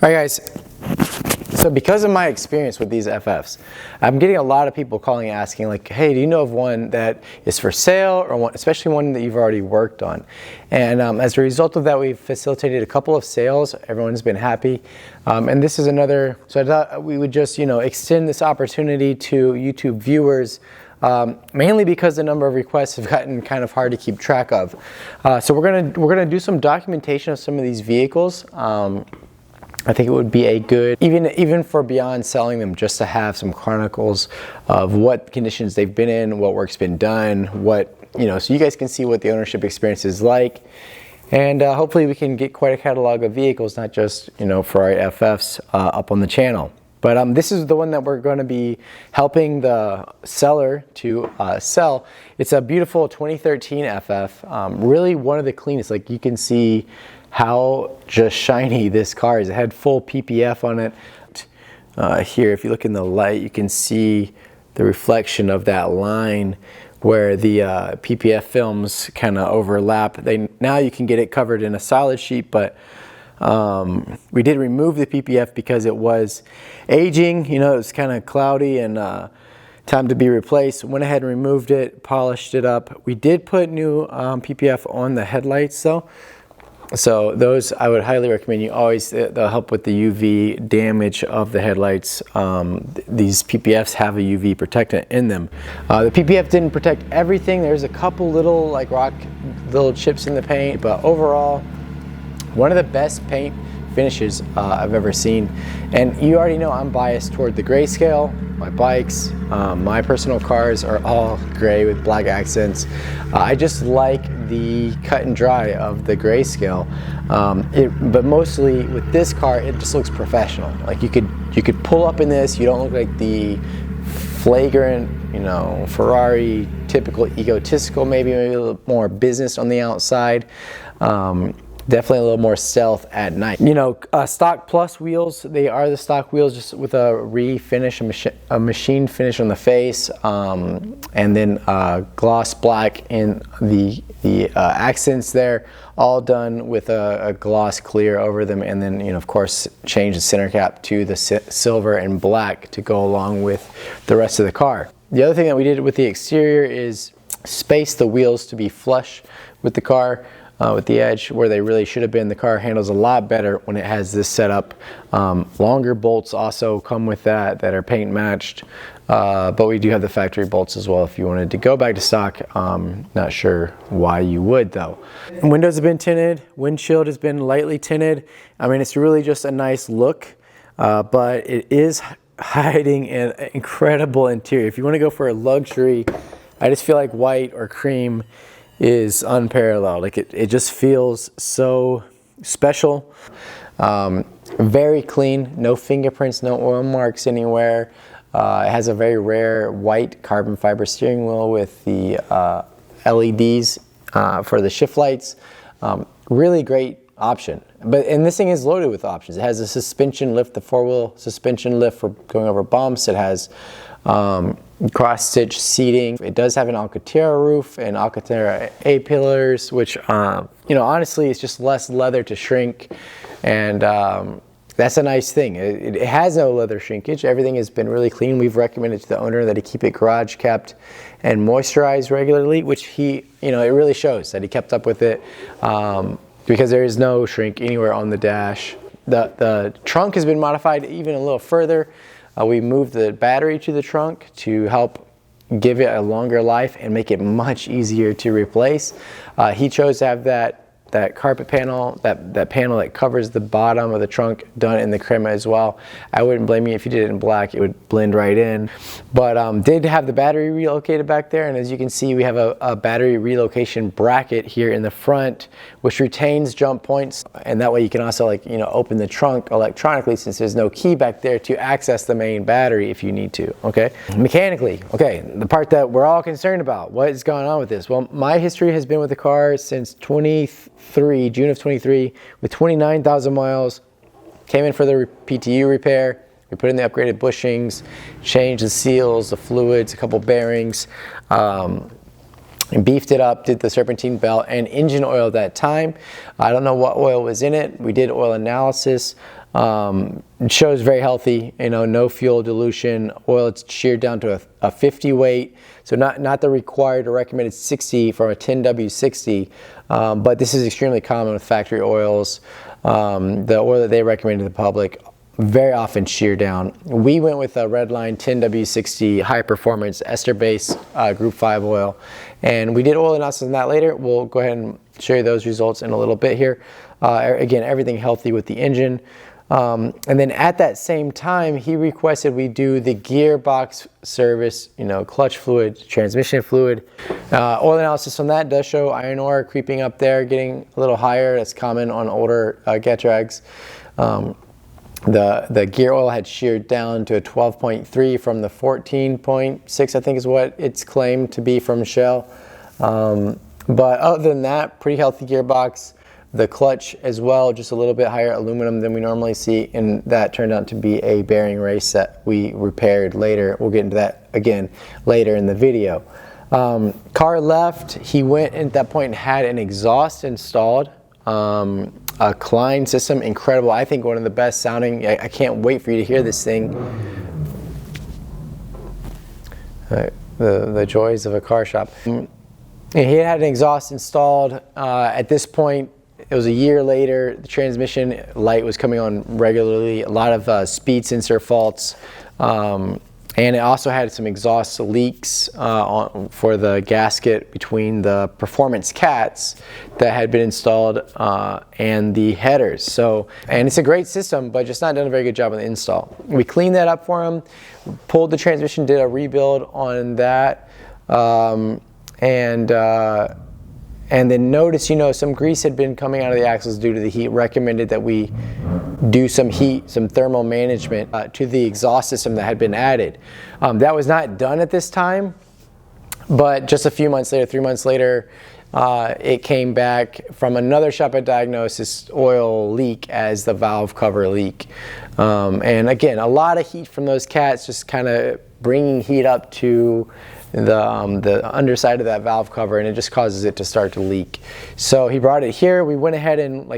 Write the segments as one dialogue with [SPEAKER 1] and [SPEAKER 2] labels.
[SPEAKER 1] All right, guys. So because of my experience with these FFs, I'm getting a lot of people calling and asking like, hey, do you know of one that is for sale, or one, especially one that you've already worked on? And as a result of that, we've facilitated a couple of sales. Everyone's been happy. And this is another, so I thought we would just, extend this opportunity to YouTube viewers, mainly because the number of requests have gotten kind of hard to keep track of. So we're gonna do some documentation of some of these vehicles. I think it would be a good, even for beyond selling them, just to have some chronicles of what conditions they've been in, what work's been done, so you guys can see what the ownership experience is like. And hopefully we can get quite a catalog of vehicles, not just, Ferrari FFs up on the channel. But this is the one that we're going to be helping the seller to sell. It's a beautiful 2013 FF, really one of the cleanest. Like, you can see how just shiny this car is. It had full PPF on it. Here, if you look in the light, you can see the reflection of that line where the PPF films kind of overlap. Now you can get it covered in a solid sheet, but we did remove the PPF because it was aging. It was kind of cloudy and time to be replaced. Went ahead and removed it, polished it up. We did put new PPF on the headlights though. So those I would highly recommend. They'll help with the UV damage of the headlights. These PPFs have a UV protectant in them. The PPF didn't protect everything. There's a couple little little chips in the paint, but overall, one of the best paint finishes I've ever seen. And you already know I'm biased toward the grayscale. My bikes, my personal cars are all gray with black accents. I just like the cut and dry of the grayscale. But mostly with this car, it just looks professional. Like you could pull up in this. You don't look like the flagrant, Ferrari typical egotistical, maybe a little more business on the outside. Definitely a little more stealth at night. Stock plus wheels, they are the stock wheels, just with a refinish, a machine finish on the face, and then gloss black in the accents there, all done with a gloss clear over them, and then of course change the center cap to the silver and black to go along with the rest of the car. The other thing that we did with the exterior is space the wheels to be flush with the car. With the edge where they really should have been. The car handles a lot better when it has this setup. Longer bolts also come with that are paint matched, but we do have the factory bolts as well if you wanted to go back to stock. Not sure why you would though. Windows have been tinted, windshield has been lightly tinted. I mean, it's really just a nice look, but it is hiding an incredible interior. If you want to go for a luxury, I just feel like white or cream is unparalleled. Like it just feels so special. Very clean, no fingerprints, no oil marks anywhere. It has a very rare white carbon fiber steering wheel with the LEDs for the shift lights. Really great option. And this thing is loaded with options. It has a suspension lift, the four-wheel suspension lift for going over bumps. It has cross-stitch seating. It does have an Alcantara roof and Alcantara A-pillars, which, honestly, it's just less leather to shrink. And that's a nice thing. It has no leather shrinkage. Everything has been really clean. We've recommended to the owner that he keep it garage kept and moisturized regularly, which he, it really shows that he kept up with it, because there is no shrink anywhere on the dash. The trunk has been modified even a little further. We moved the battery to the trunk to help give it a longer life and make it much easier to replace. He chose to have that carpet panel, that panel that covers the bottom of the trunk, done in the crema as well. I wouldn't blame you if you did it in black, it would blend right in. But did have the battery relocated back there, and as you can see, we have a battery relocation bracket here in the front, which retains jump points, and that way you can also open the trunk electronically, since there's no key back there to access the main battery if you need to. Okay, mechanically, okay, the part that we're all concerned about, what is going on with this? Well, my history has been with the car since June of 23, with 29,000 miles. Came in for the PTU repair. We put in the upgraded bushings, changed the seals, the fluids, a couple bearings, and beefed it up, did the serpentine belt and engine oil at that time. I don't know what oil was in it. We did oil analysis. It shows very healthy, no fuel dilution. Oil, it's sheared down to a 50 weight, so not the required or recommended 60 from a 10W60, but this is extremely common with factory oils. The oil that they recommend to the public very often shear down. We went with a Redline 10W60 high performance ester base group 5 oil, and we did oil analysis on that later. We'll go ahead and show you those results in a little bit here. Again, everything healthy with the engine. And then at that same time, he requested we do the gearbox service, clutch fluid, transmission fluid. Oil analysis on that does show iron ore creeping up there, getting a little higher. That's common on older Getrags. The gear oil had sheared down to a 12.3 from the 14.6, I think is what it's claimed to be from Shell. But other than that, pretty healthy gearbox. The clutch as well, just a little bit higher aluminum than we normally see, and that turned out to be a bearing race that we repaired later. We'll get into that again later in the video. Car left, he went at that point and had an exhaust installed. A Klein system, incredible. I think one of the best sounding. I can't wait for you to hear this thing. The joys of a car shop. And he had an exhaust installed. At this point, it was a year later. The transmission light was coming on regularly. A lot of speed sensor faults. And it also had some exhaust leaks for the gasket between the performance cats that had been installed and the headers. And it's a great system, but just not done a very good job on the install. We cleaned that up for him, pulled the transmission, did a rebuild on that, and then noticed, some grease had been coming out of the axles due to the heat. Recommended that we do some thermal management to the exhaust system that had been added. That was not done at this time, but just a few months later, 3 months later, it came back from another shop at diagnosis oil leak as the valve cover leak. And again, a lot of heat from those cats, just kind of bringing heat up to the underside of that valve cover, and it just causes it to start to leak. So he brought it here. We went ahead and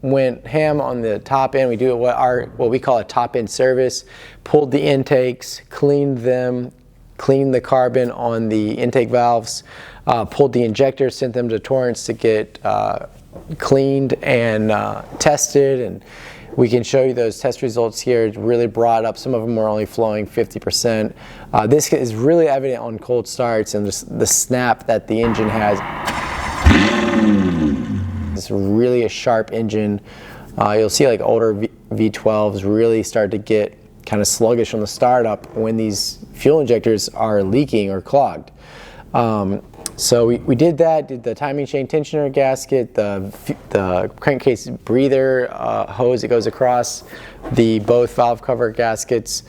[SPEAKER 1] went ham on the top end. We do what we call a top end service. Pulled the intakes, cleaned them, cleaned the carbon on the intake valves, pulled the injectors, sent them to Torrance to get cleaned and tested, and we can show you those test results here. It really brought up. Some of them were only flowing 50%. This is really evident on cold starts and just the snap that the engine has. It's really a sharp engine. You'll see older V12s really start to get kind of sluggish on the startup when these fuel injectors are leaking or clogged. So we did that, did the timing chain tensioner gasket, the crankcase breather hose that goes across both valve cover gaskets,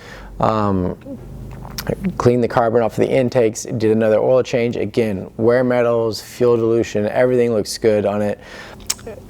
[SPEAKER 1] cleaned the carbon off of the intakes, did another oil change. Again, wear metals, fuel dilution, everything looks good on it.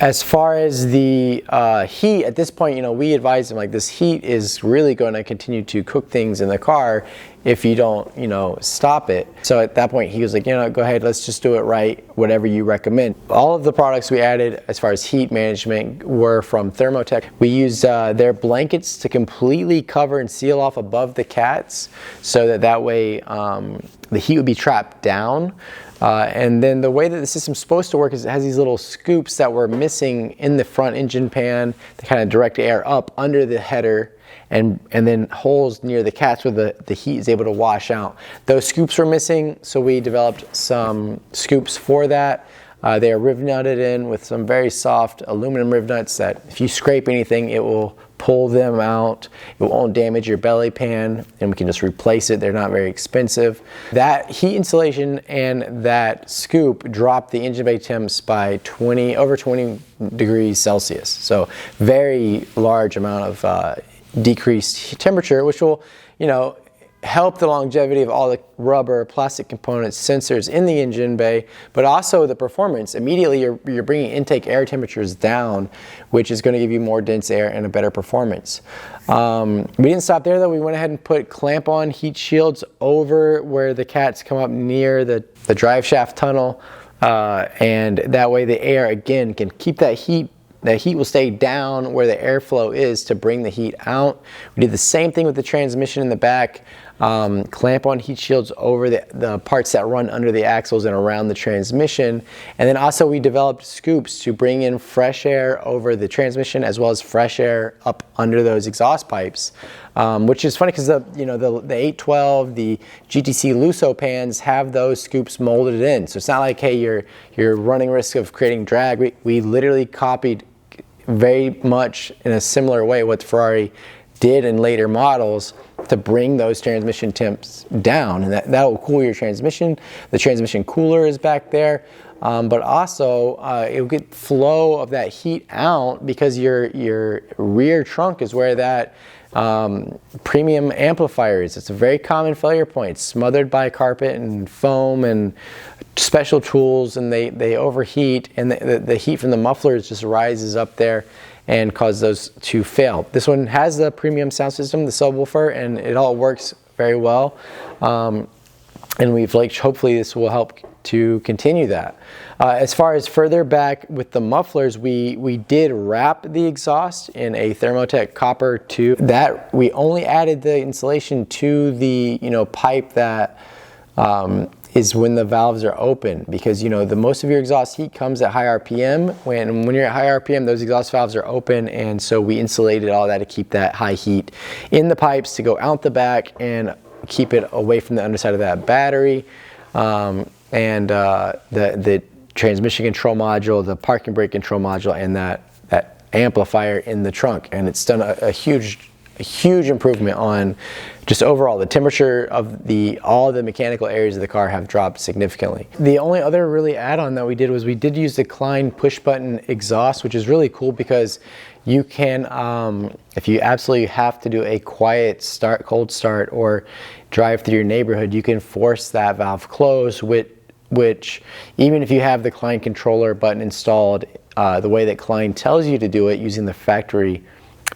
[SPEAKER 1] As far as the heat, at this point, we advise him this heat is really going to continue to cook things in the car if you don't, stop it. So at that point, he was like, go ahead, let's just do it right, whatever you recommend. All of the products we added as far as heat management were from Thermotech. We used their blankets to completely cover and seal off above the cats so that way the heat would be trapped down. And then the way that the system's supposed to work is it has these little scoops that were missing in the front engine pan that kind of direct air up under the header, and then holes near the cats where the heat is able to wash out. Those scoops were missing, so we developed some scoops for that. They are riv nutted in with some very soft aluminum riv nuts that if you scrape anything, it will pull them out. It won't damage your belly pan, and we can just replace it. They're not very expensive. That heat insulation and that scoop dropped the engine bay temps by over 20 degrees Celsius. So very large amount of decreased temperature, which will, help the longevity of all the rubber, plastic components, sensors in the engine bay, but also the performance. Immediately you're bringing intake air temperatures down, which is going to give you more dense air and a better performance. We didn't stop there though. We went ahead and put clamp-on heat shields over where the cats come up near the drive shaft tunnel, and that way the air again can keep that heat the heat will stay down where the airflow is to bring the heat out. We did the same thing with the transmission in the back. Clamp on heat shields over the parts that run under the axles and around the transmission. And then also we developed scoops to bring in fresh air over the transmission as well as fresh air up under those exhaust pipes. Which is funny because the 812, the GTC Lusso pans have those scoops molded in. So it's not like, hey, you're running risk of creating drag. We literally copied very much in a similar way what Ferrari did in later models to bring those transmission temps down, and that will cool your transmission. The transmission cooler is back there, but also it will get flow of that heat out because your rear trunk is where that premium amplifier is. It's a very common failure point. It's smothered by carpet and foam and special tools, and they overheat, and the heat from the mufflers just rises up there and cause those to fail. This one has the premium sound system, the subwoofer, and it all works very well. And we've hopefully this will help to continue that. As far as further back with the mufflers, we did wrap the exhaust in a Thermotech copper tube. That we only added the insulation to the pipe that is when the valves are open, because the most of your exhaust heat comes at high RPM. When you're at high RPM, those exhaust valves are open, and so we insulated all that to keep that high heat in the pipes to go out the back and keep it away from the underside of that battery. And the transmission control module, the parking brake control module, and that amplifier in the trunk. And it's done a huge improvement on just overall the temperature of all the mechanical areas of the car have dropped significantly. The only other really add-on that we did was we did use the Klein push button exhaust, which is really cool because you can, if you absolutely have to do a quiet start, cold start, or drive through your neighborhood, you can force that valve closed, which even if you have the Klein controller button installed the way that Klein tells you to do it using the factory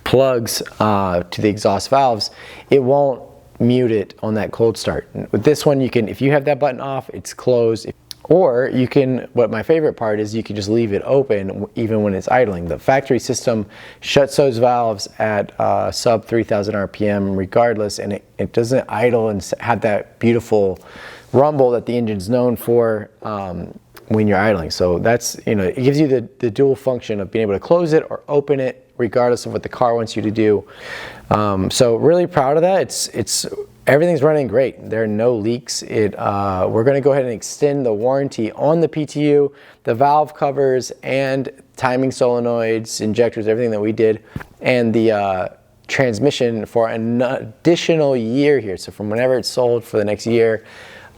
[SPEAKER 1] plugs to the exhaust valves, it won't mute it on that cold start. With this one, you can, if you have that button off, it's closed. Or you can, what my favorite part is, you can just leave it open even when it's idling. The factory system shuts those valves at sub 3,000 RPM regardless, and it doesn't idle and have that beautiful rumble that the engine's known for when you're idling. So that's, it gives you the dual function of being able to close it or open it regardless of what the car wants you to do. So really proud of that. Everything's running great. There are no leaks. We're going to go ahead and extend the warranty on the PTU, the valve covers, and timing solenoids, injectors, everything that we did, and the transmission for an additional year here. So from whenever it's sold for the next year,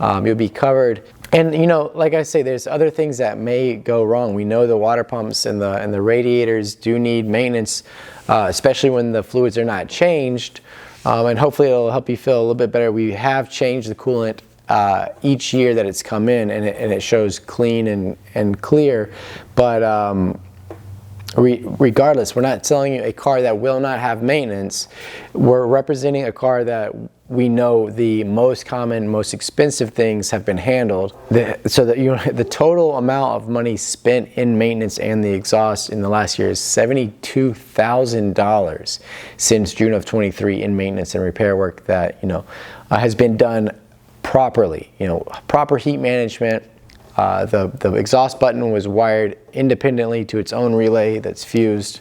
[SPEAKER 1] you'll be covered. And like I say, there's other things that may go wrong. We know the water pumps and the radiators do need maintenance, especially when the fluids are not changed. And hopefully it'll help you feel a little bit better. We have changed the coolant each year that it's come in, and it shows clean and clear. But regardless, we're not selling you a car that will not have maintenance. We're representing a car that we know the most common, most expensive things have been handled. So that the total amount of money spent in maintenance and the exhaust in the last year is $72,000 since June of 23 in maintenance and repair work that has been done properly. Proper heat management. The exhaust button was wired independently to its own relay that's fused.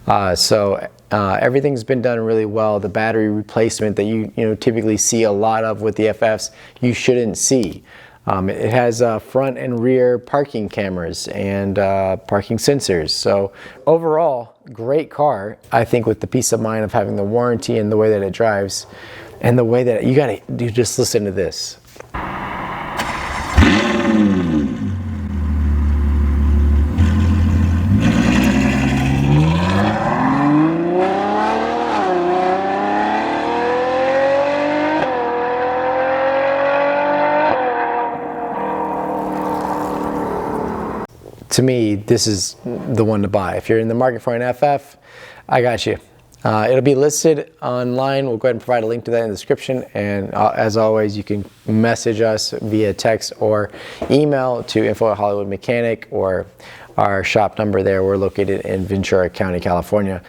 [SPEAKER 1] So everything's been done really well. The battery replacement that you typically see a lot of with the FFs, you shouldn't see. It has front and rear parking cameras and parking sensors. So overall, great car. I think with the peace of mind of having the warranty and the way that it drives, and the way that you just listen to this. To me, this is the one to buy. If you're in the market for an FF, I got you. It'll be listed online. We'll go ahead and provide a link to that in the description. And as always, you can message us via text or email to info@hollywoodmechanic, or our shop number there. We're located in Ventura County, California.